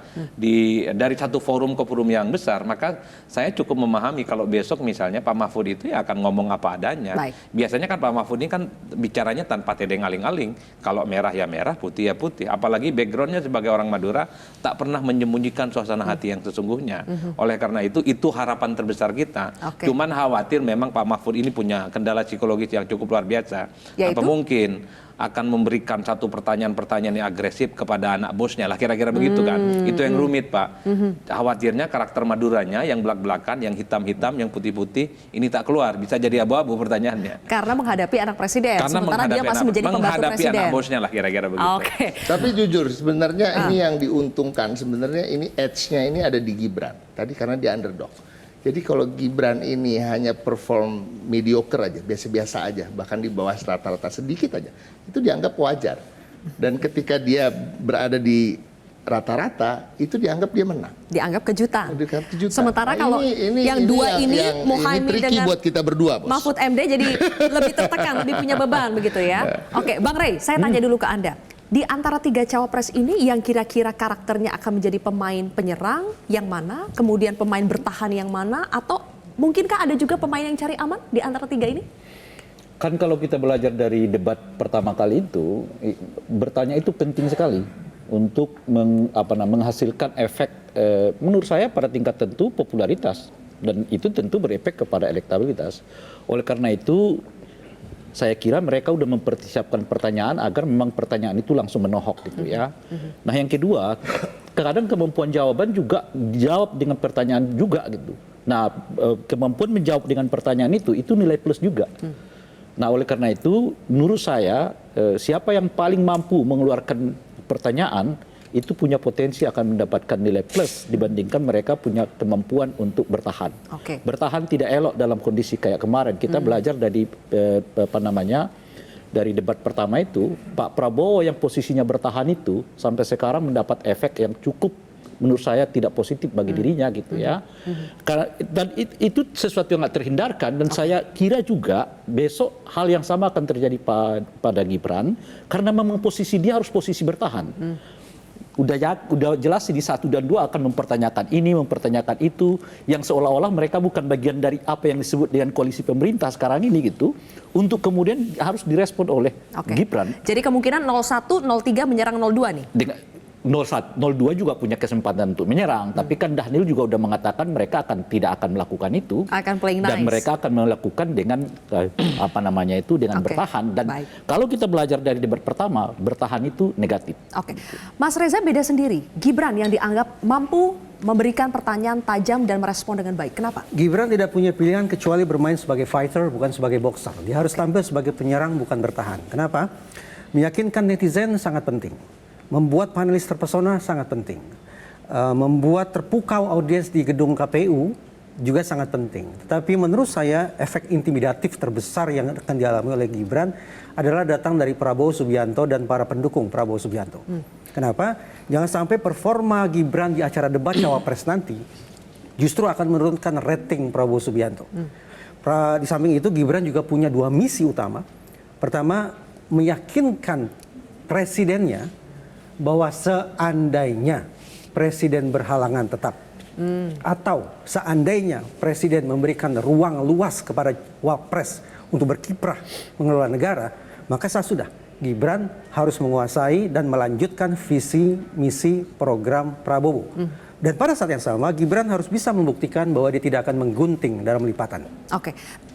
dari satu forum ke forum yang besar. Maka saya cukup memahami kalau besok misalnya Pak Mahfud itu ya akan ngomong apa adanya. Biasanya kan Pak Mahfud ini kan bicaranya tanpa tedeng aling-aling. Kalau merah ya merah, putih ya putih. Apalagi backgroundnya sebagai orang Madura tak pernah menyembunyikan suasana hati yang sesungguhnya. Oleh karena itu harapan terbesar kita. Cuman khawatir memang Pak Mahfud ini punya kendala psikologis yang cukup luar biasa. Mungkin akan memberikan satu pertanyaan-pertanyaan yang agresif kepada anak bosnya lah, kira-kira begitu kan. Itu yang rumit Pak. Khawatirnya karakter Maduranya yang belak-belakan, yang hitam-hitam, yang putih-putih ini tak keluar, bisa jadi abu-abu pertanyaannya. Karena menghadapi anak presiden, sementara dia masih menjadi pembantu presiden. Anak bosnya lah, kira-kira begitu. Tapi jujur sebenarnya ini yang diuntungkan, sebenarnya ini edge-nya ini ada di Gibran. Tadi karena dia underdog. Jadi kalau Gibran ini hanya perform mediocre aja, biasa-biasa aja, bahkan di bawah rata-rata sedikit aja, itu dianggap wajar. Dan ketika dia berada di rata-rata, itu dianggap dia menang. Dianggap kejutan. Sementara kalau yang dua ini Muhaimin dengan buat kita berdua, Bos. Mahfud MD jadi lebih tertekan, lebih punya beban begitu ya. Oke, Bang Rey, saya tanya dulu ke Anda. Di antara 3 cawapres ini yang kira-kira karakternya akan menjadi pemain penyerang yang mana, kemudian pemain bertahan yang mana, atau mungkinkah ada juga pemain yang cari aman di antara 3 ini? Kan kalau kita belajar dari debat pertama kali itu, bertanya itu penting sekali untuk menghasilkan efek, menurut saya pada tingkat tentu popularitas, dan itu tentu berefek kepada elektabilitas. Oleh karena itu, saya kira mereka udah mempersiapkan pertanyaan agar memang pertanyaan itu langsung menohok gitu ya. Nah yang kedua, kadang kemampuan jawaban juga dijawab dengan pertanyaan juga gitu. Nah kemampuan menjawab dengan pertanyaan itu nilai plus juga. Nah oleh karena itu menurut saya siapa yang paling mampu mengeluarkan pertanyaan itu punya potensi akan mendapatkan nilai plus dibandingkan mereka punya kemampuan untuk bertahan. Bertahan tidak elok dalam kondisi kayak kemarin. Kita belajar dari dari debat pertama itu, Pak Prabowo yang posisinya bertahan itu sampai sekarang mendapat efek yang cukup menurut saya tidak positif bagi dirinya gitu ya. Karena dan itu sesuatu yang nggak terhindarkan, dan saya kira juga besok hal yang sama akan terjadi pada Gibran karena memang posisi dia harus posisi bertahan. Udah jelas di 1 dan 2 akan mempertanyakan ini, mempertanyakan itu, yang seolah-olah mereka bukan bagian dari apa yang disebut dengan koalisi pemerintah sekarang ini gitu, untuk kemudian harus direspon oleh Gibran. Jadi kemungkinan 01, 03 menyerang 02 nih? 01, 02 juga punya kesempatan untuk menyerang, tapi kan Dhanil juga udah mengatakan mereka tidak akan melakukan itu, akan playing dan nice. mereka akan melakukan dengan dengan bertahan. Dan kalau kita belajar dari debat pertama, bertahan itu negatif. Mas Reza beda sendiri. Gibran yang dianggap mampu memberikan pertanyaan tajam dan merespon dengan baik. Kenapa? Gibran tidak punya pilihan kecuali bermain sebagai fighter bukan sebagai boxer. Dia harus tampil sebagai penyerang bukan bertahan. Kenapa? Meyakinkan netizen sangat penting. Membuat panelis terpesona sangat penting. Membuat terpukau audiens di gedung KPU juga sangat penting. Tetapi menurut saya efek intimidatif terbesar yang akan dialami oleh Gibran adalah datang dari Prabowo Subianto dan para pendukung Prabowo Subianto. Kenapa? Jangan sampai performa Gibran di acara debat Cawapres nanti justru akan menurunkan rating Prabowo Subianto. Di samping itu Gibran juga punya 2 misi utama. Pertama, meyakinkan presidennya bahwa seandainya presiden berhalangan tetap atau seandainya presiden memberikan ruang luas kepada wapres untuk berkiprah mengelola negara, maka sudah Gibran harus menguasai dan melanjutkan visi misi program Prabowo. Dan pada saat yang sama Gibran harus bisa membuktikan bahwa dia tidak akan menggunting dalam lipatan.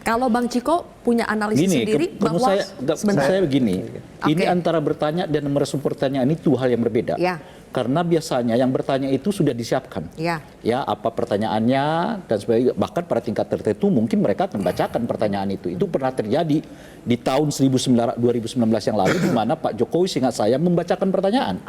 Kalau Bang Ciko punya analisis sendiri bahwa saya begini, ini antara bertanya dan merespon pertanyaan itu hal yang berbeda. Karena biasanya yang bertanya itu sudah disiapkan. Ya, apa pertanyaannya dan sebagainya. Bahkan pada tingkat tertentu mungkin mereka akan bacakan pertanyaan itu. Itu pernah terjadi di tahun 2019 yang lalu di mana Pak Jokowi seingat saya membacakan pertanyaan.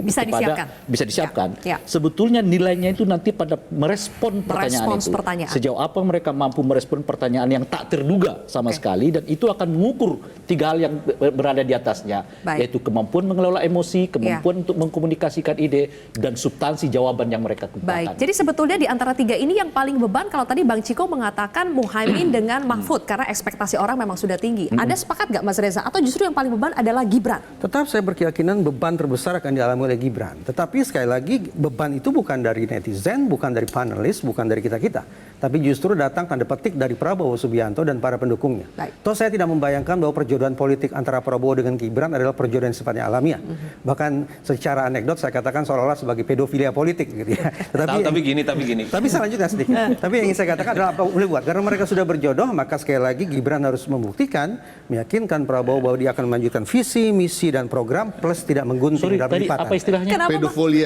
Bisa disiapkan. Bisa disiapkan. Sebetulnya nilainya itu nanti pada merespon pertanyaan itu. Sejauh apa mereka mampu merespon pertanyaan yang tak terduga sama sekali, dan itu akan mengukur 3 hal yang berada di atasnya, yaitu kemampuan mengelola emosi, kemampuan untuk mengkomunikasikan ide, dan substansi jawaban yang mereka kemukakan. Jadi sebetulnya di antara 3 ini yang paling beban, kalau tadi Bang Ciko mengatakan Muhaimin dengan Mahfud karena ekspektasi orang memang sudah tinggi. Ada sepakat nggak Mas Reza? Atau justru yang paling beban adalah Gibran? Tetap saya berkeyakinan beban terbesar akan dialami oleh Gibran. Tetapi sekali lagi beban itu bukan dari netizen, bukan dari panelis, bukan dari kita-kita. Tapi justru datang tanda petik dari Prabowo Subianto dan para pendukungnya. Toh saya tidak membayangkan bahwa perjodohan politik antara Prabowo dengan Gibran adalah perjodohan sifatnya alamiah. Bahkan secara anekdot saya katakan seolah-olah sebagai pedofilia politik gitu ya. Tapi gini. Tapi saya lanjutkan sedikit. Tapi yang ingin saya katakan adalah apa boleh buat. Karena mereka sudah berjodoh, maka sekali lagi Gibran harus membuktikan, meyakinkan Prabowo bahwa dia akan melanjutkan visi, misi, dan program plus tidak menggunting dalam lipatan. Apa istilahnya?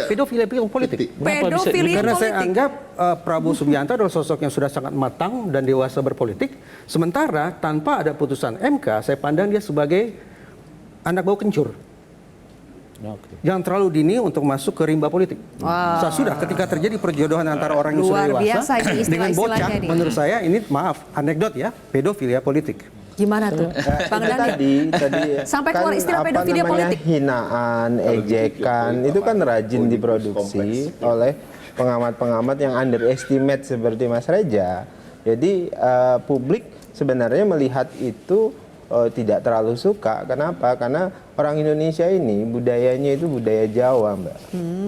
Pedofilia politik. Karena saya anggap Prabowo Subianto adalah sosok yang sudah sangat matang dan dewasa berpolitik. Sementara tanpa ada putusan MK, saya pandang dia sebagai anak bau kencur. Jangan terlalu dini untuk masuk ke rimba politik. Sudah ketika terjadi perjodohan antara orang yang sudah dewasa dengan bocah, menurut saya ini anekdot ya, pedofilia politik. Gimana tuh, Bang Daniel? Tadi sampai keluar istilah pedofilia politik. Hinaan, ejekan, itu kan rajin diproduksi oleh pengamat-pengamat yang underestimate seperti Mas Reza. Jadi publik sebenarnya melihat itu tidak terlalu suka. Kenapa? Karena orang Indonesia ini budayanya itu budaya Jawa, Mbak.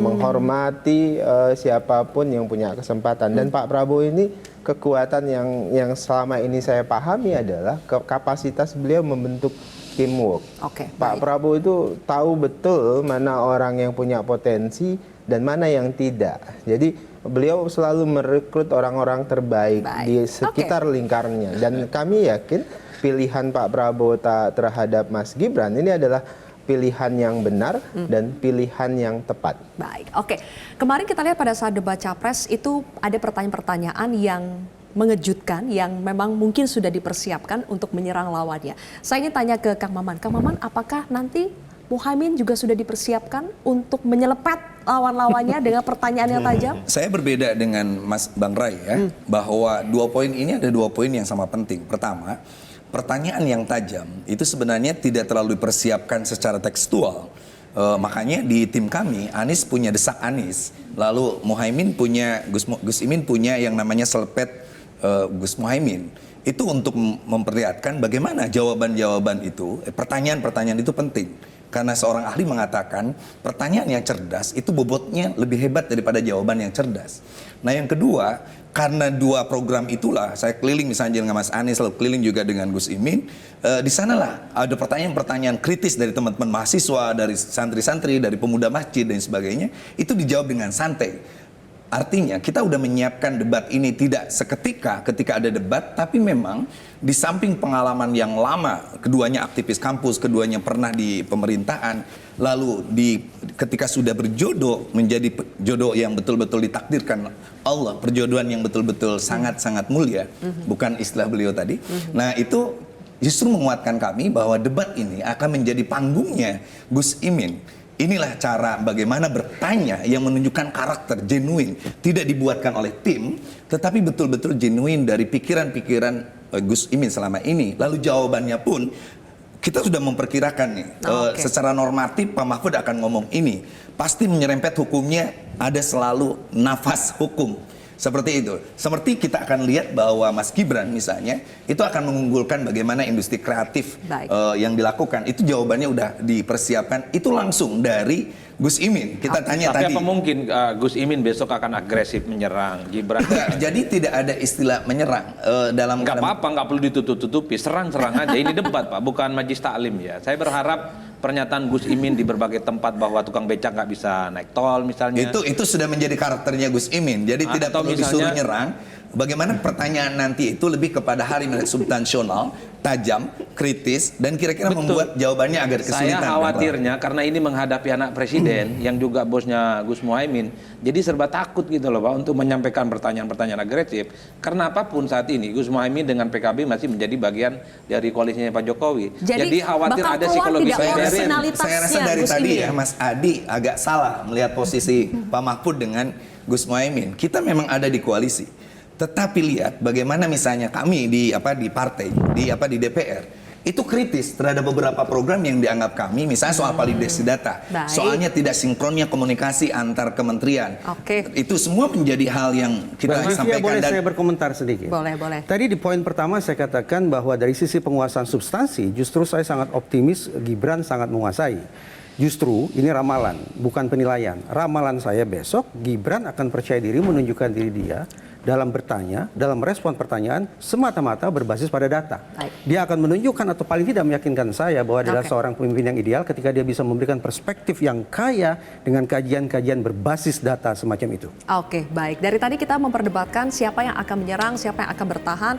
Menghormati siapapun yang punya kesempatan. Dan Pak Prabowo ini kekuatan yang selama ini saya pahami adalah kapasitas beliau membentuk teamwork. Pak Prabowo itu tahu betul mana orang yang punya potensi dan mana yang tidak. Jadi beliau selalu merekrut orang-orang terbaik di sekitar lingkarnya. Dan kami yakin pilihan Pak Prabowo terhadap Mas Gibran ini adalah pilihan yang benar dan pilihan yang tepat. Baik, oke. Kemarin kita lihat pada saat debat Capres itu ada pertanyaan-pertanyaan yang mengejutkan, yang memang mungkin sudah dipersiapkan untuk menyerang lawannya. Saya ingin tanya ke Kang Maman. Kang Maman, apakah nanti Muhaimin juga sudah dipersiapkan untuk menyelepet lawan-lawannya dengan pertanyaan yang tajam? Saya berbeda dengan Mas Bang Ray ya, bahwa 2 poin ini ada 2 poin yang sama penting. Pertama, pertanyaan yang tajam itu sebenarnya tidak terlalu dipersiapkan secara tekstual. Makanya di tim kami, Anies punya desak Anies, lalu Muhaimin punya, Gus Imin punya yang namanya selepet Gus Muhaimin. Itu untuk memperlihatkan bagaimana jawaban-jawaban itu, pertanyaan-pertanyaan itu penting. Karena seorang ahli mengatakan pertanyaan yang cerdas itu bobotnya lebih hebat daripada jawaban yang cerdas. Nah yang kedua, karena 2 program itulah saya keliling misalnya dengan Mas Anies, lalu keliling juga dengan Gus Imin. Di sanalah ada pertanyaan-pertanyaan kritis dari teman-teman mahasiswa, dari santri-santri, dari pemuda masjid dan sebagainya. Itu dijawab dengan santai. Artinya kita udah menyiapkan debat ini tidak seketika ketika ada debat, tapi memang di samping pengalaman yang lama, keduanya aktivis kampus, keduanya pernah di pemerintahan, lalu ketika sudah berjodoh menjadi jodoh yang betul-betul ditakdirkan Allah, perjodohan yang betul-betul sangat-sangat mulia, bukan istilah beliau tadi. Nah itu justru menguatkan kami bahwa debat ini akan menjadi panggungnya Gus Imin. Inilah cara bagaimana bertanya yang menunjukkan karakter genuine. Tidak dibuatkan oleh tim, tetapi betul-betul genuine dari pikiran-pikiran Gus Imin selama ini. Lalu jawabannya pun kita sudah memperkirakan nih. Secara normatif Pak Mahfud akan ngomong ini. Pasti menyerempet hukumnya, ada selalu nafas hukum. Seperti itu. Seperti kita akan lihat bahwa Mas Gibran misalnya, itu akan mengunggulkan bagaimana industri kreatif yang dilakukan. Itu jawabannya udah dipersiapkan. Itu langsung dari Gus Imin. Kita tanya tapi tadi. apa mungkin Gus Imin besok akan agresif menyerang Gibran? Jadi tidak ada istilah menyerang. Nggak apa-apa, nggak perlu ditutup-tutupi. Serang-serang aja. Ini debat Pak, bukan majlis taklim ya. Saya berharap pernyataan Gus Imin di berbagai tempat bahwa tukang becak nggak bisa naik tol misalnya. Itu sudah menjadi karakternya Gus Imin. Jadi tidak perlu disuruh nyerang. Bagaimana pertanyaan nanti itu lebih kepada hal yang substansional, tajam, kritis, dan kira-kira membuat jawabannya agar kesulitan. Saya khawatirnya karena ini menghadapi anak presiden yang juga bosnya Gus Muhaimin, jadi serba takut gitu loh Pak untuk menyampaikan pertanyaan-pertanyaan agresif. Karena apapun saat ini Gus Muhaimin dengan PKB masih menjadi bagian dari koalisinya Pak Jokowi. Jadi khawatir ada psikologis. Saya rasa dari tadi ya Mas Adi agak salah melihat posisi Pak Mahfud dengan Gus Muhaimin. Kita memang ada di koalisi. Tetapi lihat bagaimana misalnya kami di partai, di DPR itu kritis terhadap beberapa program yang dianggap kami, misalnya soal validasi data, soalnya tidak sinkronnya komunikasi antar kementerian. Itu semua menjadi hal yang kita sampaikan. Boleh saya berkomentar sedikit? Boleh. Tadi di poin pertama saya katakan bahwa dari sisi penguasaan substansi, justru saya sangat optimis Gibran sangat menguasai. Justru ini ramalan, bukan penilaian. Ramalan saya besok, Gibran akan percaya diri menunjukkan diri dia dalam bertanya, dalam respon pertanyaan semata-mata berbasis pada data. Dia akan menunjukkan atau paling tidak meyakinkan saya bahwa adalah seorang pemimpin yang ideal ketika dia bisa memberikan perspektif yang kaya dengan kajian-kajian berbasis data semacam itu. Oke, baik. Dari tadi kita memperdebatkan siapa yang akan menyerang, siapa yang akan bertahan.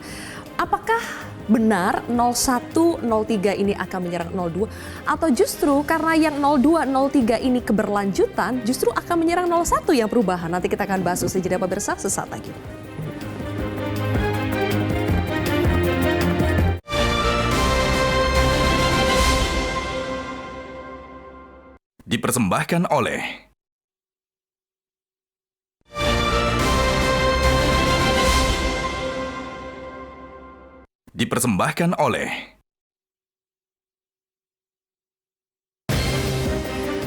Apakah benar 01, 03 ini akan menyerang 02? Atau justru karena yang 02, 03 ini keberlanjutan, justru akan menyerang 01 yang perubahan? Nanti kita akan bahas usai jeda pemirsa sesaat lagi. Dipersembahkan oleh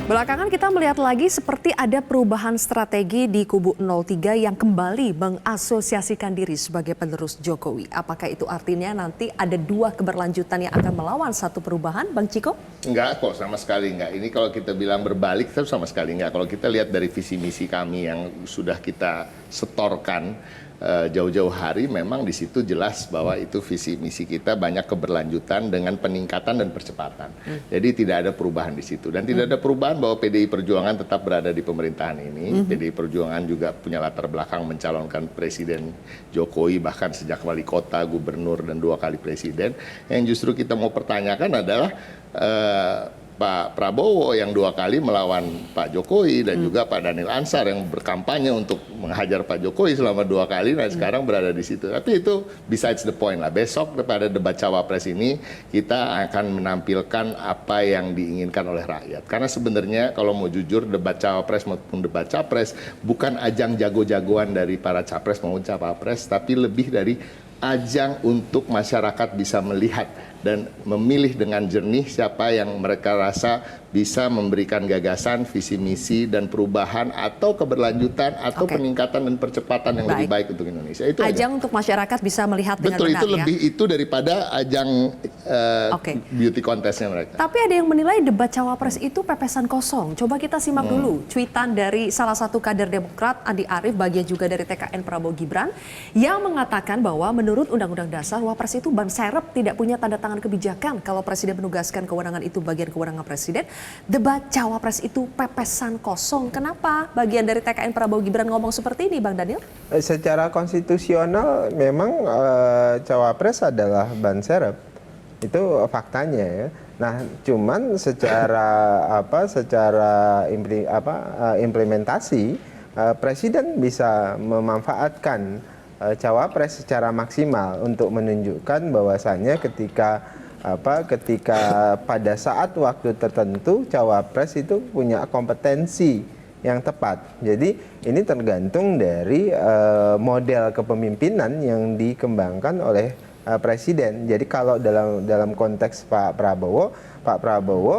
Belakangan kita melihat lagi seperti ada perubahan strategi di kubu 03 yang kembali mengasosiasikan diri sebagai penerus Jokowi. Apakah itu artinya nanti ada dua keberlanjutan yang akan melawan satu perubahan, Bang Ciko? Enggak kok, sama sekali enggak. Ini kalau kita bilang berbalik, tapi sama sekali enggak. Kalau kita lihat dari visi misi kami yang sudah kita setorkan jauh-jauh hari, memang di situ jelas bahwa itu visi misi kita banyak keberlanjutan dengan peningkatan dan percepatan. Jadi tidak ada perubahan di situ, dan tidak ada perubahan bahwa PDI Perjuangan tetap berada di pemerintahan ini. PDI Perjuangan juga punya latar belakang mencalonkan Presiden Jokowi bahkan sejak wali kota, gubernur, dan 2 kali presiden. Yang justru kita mau pertanyakan adalah Pak Prabowo yang 2 kali melawan Pak Jokowi, dan juga Pak Daniel Ansar yang berkampanye untuk menghajar Pak Jokowi selama 2 kali, dan sekarang berada di situ. Tapi itu besides the point lah. Besok pada debat cawapres ini kita akan menampilkan apa yang diinginkan oleh rakyat. Karena sebenarnya kalau mau jujur, debat cawapres maupun debat capres bukan ajang jago-jagoan dari para capres maupun cawapres, tapi lebih dari ajang untuk masyarakat bisa melihat dan memilih dengan jernih siapa yang mereka rasa bisa memberikan gagasan, visi misi, dan perubahan atau keberlanjutan atau peningkatan dan percepatan yang lebih baik untuk Indonesia. Itu ajang untuk masyarakat bisa melihat dengan benar, itu lebih itu daripada ajang beauty contestnya mereka. Tapi ada yang menilai debat cawapres itu pepesan kosong. Coba kita simak dulu cuitan dari salah satu kader Demokrat, Andi Arief, bagian juga dari TKN Prabowo Gibran, yang mengatakan bahwa menurut Undang-Undang Dasar, Wapres itu ban serep, tidak punya tanda tangan kebijakan. Kalau Presiden menugaskan kewenangan itu bagian kewenangan Presiden, debat cawapres itu pepesan kosong. Kenapa bagian dari TKN Prabowo Gibran ngomong seperti ini, Bang Daniel? Secara konstitusional memang cawapres adalah ban serep. Itu faktanya ya. Nah, cuman secara implementasi Presiden bisa memanfaatkan cawapres secara maksimal untuk menunjukkan bahwasannya ketika pada saat waktu tertentu cawapres itu punya kompetensi yang tepat. Jadi ini tergantung dari model kepemimpinan yang dikembangkan oleh Presiden. Jadi kalau dalam konteks Pak Prabowo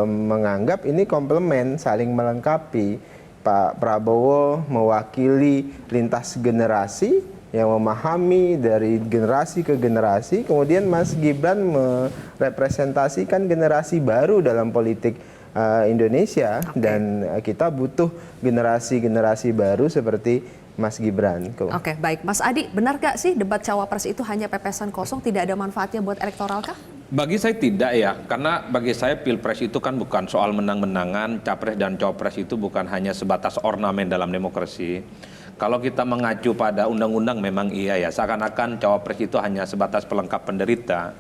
menganggap ini komplement, saling melengkapi. Pak Prabowo mewakili lintas generasi yang memahami dari generasi ke generasi, kemudian Mas Gibran merepresentasikan generasi baru dalam politik Indonesia, dan kita butuh generasi-generasi baru seperti Mas Gibran. Oke, baik. Mas Adi, benar gak sih debat cawapres itu hanya pepesan kosong, tidak ada manfaatnya buat elektoral kah? Bagi saya tidak ya, karena bagi saya pilpres itu kan bukan soal menang-menangan, capres dan cawapres itu bukan hanya sebatas ornamen dalam demokrasi. Kalau kita mengacu pada undang-undang memang iya ya, seakan-akan cawapres itu hanya sebatas pelengkap penderita.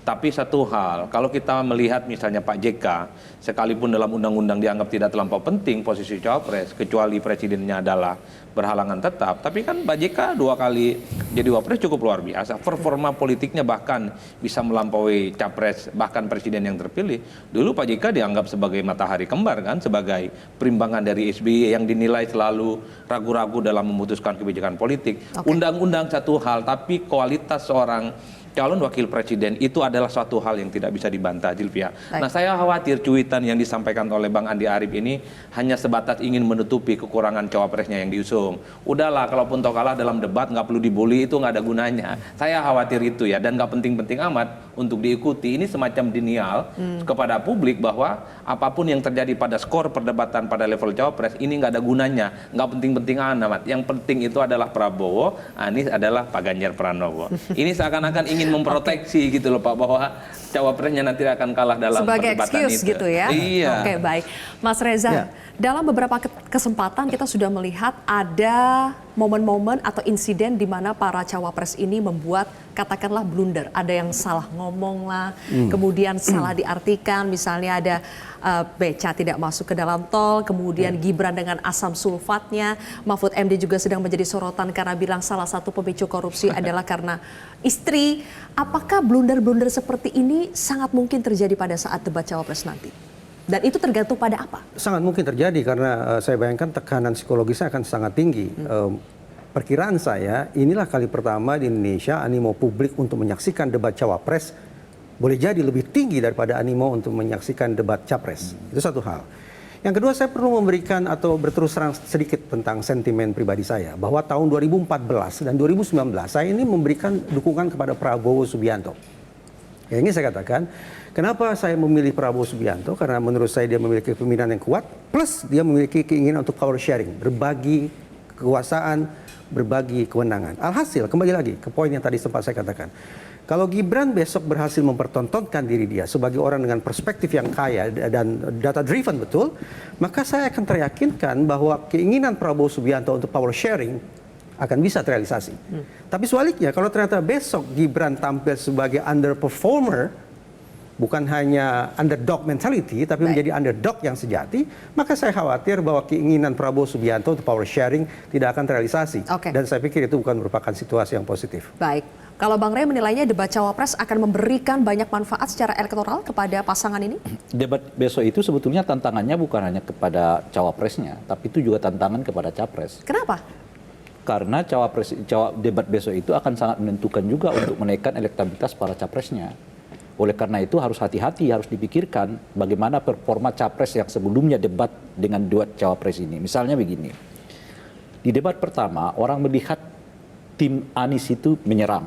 Tapi satu hal, kalau kita melihat misalnya Pak JK, sekalipun dalam undang-undang dianggap tidak terlampau penting posisi cawapres, kecuali presidennya adalah berhalangan tetap, tapi kan Pak JK 2 kali jadi wapres cukup luar biasa. Performa politiknya bahkan bisa melampaui capres, bahkan presiden yang terpilih. Dulu Pak JK dianggap sebagai matahari kembar kan, sebagai perimbangan dari SBY yang dinilai selalu ragu-ragu dalam memutuskan kebijakan politik. Undang-undang satu hal, tapi kualitas seorang calon wakil presiden itu adalah suatu hal yang tidak bisa dibantah, Zilvia. Nah, saya khawatir cuitan yang disampaikan oleh Bang Andi Arief ini hanya sebatas ingin menutupi kekurangan cawapresnya yang diusung. Udahlah, kalaupun toh kalah dalam debat nggak perlu dibully, itu nggak ada gunanya. Saya khawatir itu ya, dan nggak penting-penting amat untuk diikuti. Ini semacam denial kepada publik bahwa apapun yang terjadi pada skor perdebatan pada level cawapres ini nggak ada gunanya, nggak penting-penting amat. Yang penting itu adalah Prabowo, Anies adalah Pak Ganjar Pranowo. Ini seakan-akan ingin memproteksi gitu loh Pak, bahwa cawapresnya nanti akan kalah dalam sebagai perdebatan excuse itu. gitu ya. Iya. Oke, baik. Mas Reza, dalam beberapa kesempatan kita sudah melihat ada momen-momen atau insiden di mana para cawapres ini membuat katakanlah blunder. Ada yang salah ngomong lah, kemudian salah diartikan, misalnya ada beca tidak masuk ke dalam tol, kemudian Gibran dengan asam sulfatnya, Mahfud MD juga sedang menjadi sorotan karena bilang salah satu pemicu korupsi adalah karena istri. Apakah blunder-blunder seperti ini sangat mungkin terjadi pada saat debat cawapres nanti? Dan itu tergantung pada apa? Sangat mungkin terjadi karena saya bayangkan tekanan psikologisnya akan sangat tinggi. Perkiraan saya, inilah kali pertama di Indonesia animo publik untuk menyaksikan debat cawapres boleh jadi lebih tinggi daripada animo untuk menyaksikan debat capres. Itu satu hal. Yang kedua, saya perlu memberikan atau berterus terang sedikit tentang sentimen pribadi saya, bahwa tahun 2014 dan 2019 saya ini memberikan dukungan kepada Prabowo Subianto. Ya, ini saya katakan, kenapa saya memilih Prabowo Subianto? Karena menurut saya dia memiliki kepemimpinan yang kuat, plus dia memiliki keinginan untuk power sharing, berbagi kekuasaan, berbagi kewenangan. Alhasil, kembali lagi ke poin yang tadi sempat saya katakan. Kalau Gibran besok berhasil mempertontonkan diri dia sebagai orang dengan perspektif yang kaya dan data driven betul, maka saya akan teryakinkan bahwa keinginan Prabowo Subianto untuk power sharing akan bisa terrealisasi. Tapi sebaliknya, kalau ternyata besok Gibran tampil sebagai underperformer, bukan hanya underdog mentality, tapi menjadi underdog yang sejati, maka saya khawatir bahwa keinginan Prabowo Subianto untuk power sharing tidak akan terrealisasi. Dan saya pikir itu bukan merupakan situasi yang positif. Baik, kalau Bang Rey menilainya debat cawapres akan memberikan banyak manfaat secara elektoral kepada pasangan ini? Debat besok itu sebetulnya tantangannya bukan hanya kepada cawapresnya, tapi itu juga tantangan kepada capres. Kenapa? Karena debat besok itu akan sangat menentukan juga untuk menaikkan elektabilitas para capresnya. Oleh karena itu harus hati-hati, harus dipikirkan bagaimana performa capres yang sebelumnya debat dengan debat cawapres ini. Misalnya begini, di debat pertama orang melihat tim Anies itu menyerang.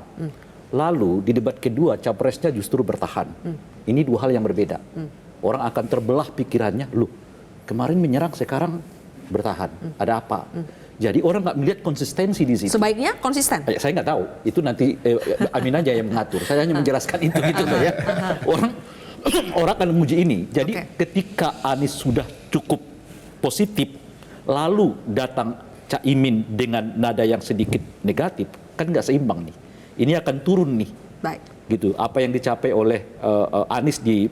Lalu di debat kedua capresnya justru bertahan. Ini dua hal yang berbeda. Orang akan terbelah pikirannya, loh kemarin menyerang sekarang bertahan, ada apa? Jadi orang nggak melihat konsistensi di situ. Sebaiknya konsisten? Saya nggak tahu. Itu nanti Amin aja yang mengatur. Saya hanya menjelaskan itu gitu ya. Orang akan menguji ini. Jadi ketika Anies sudah cukup positif, lalu datang Caimin dengan nada yang sedikit negatif, kan nggak seimbang nih. Ini akan turun nih. Baik. Gitu. Apa yang dicapai oleh Anies di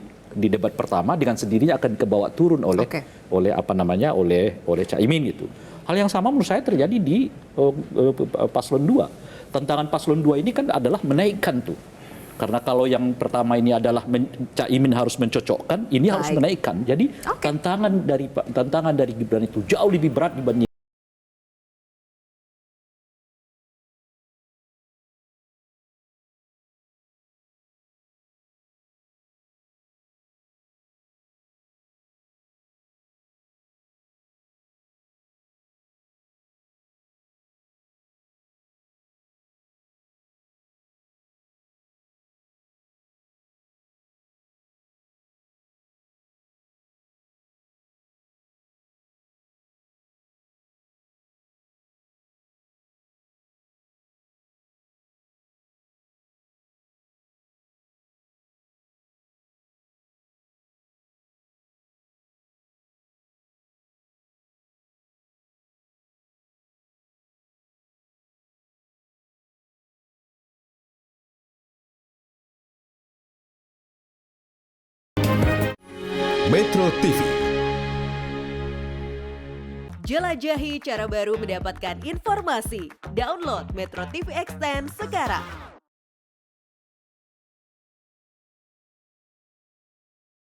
debat pertama dengan sendirinya akan kebawa turun oleh Caimin gitu. Hal yang sama menurut saya terjadi di paslon 2. Tantangan paslon 2 ini kan adalah menaikkan tuh. Karena kalau yang pertama ini adalah Caimin harus mencocokkan, ini harus menaikkan. Jadi tantangan dari Gibran itu jauh lebih berat dibanding Metro TV. Jelajahi cara baru mendapatkan informasi. Download Metro TV Extend sekarang.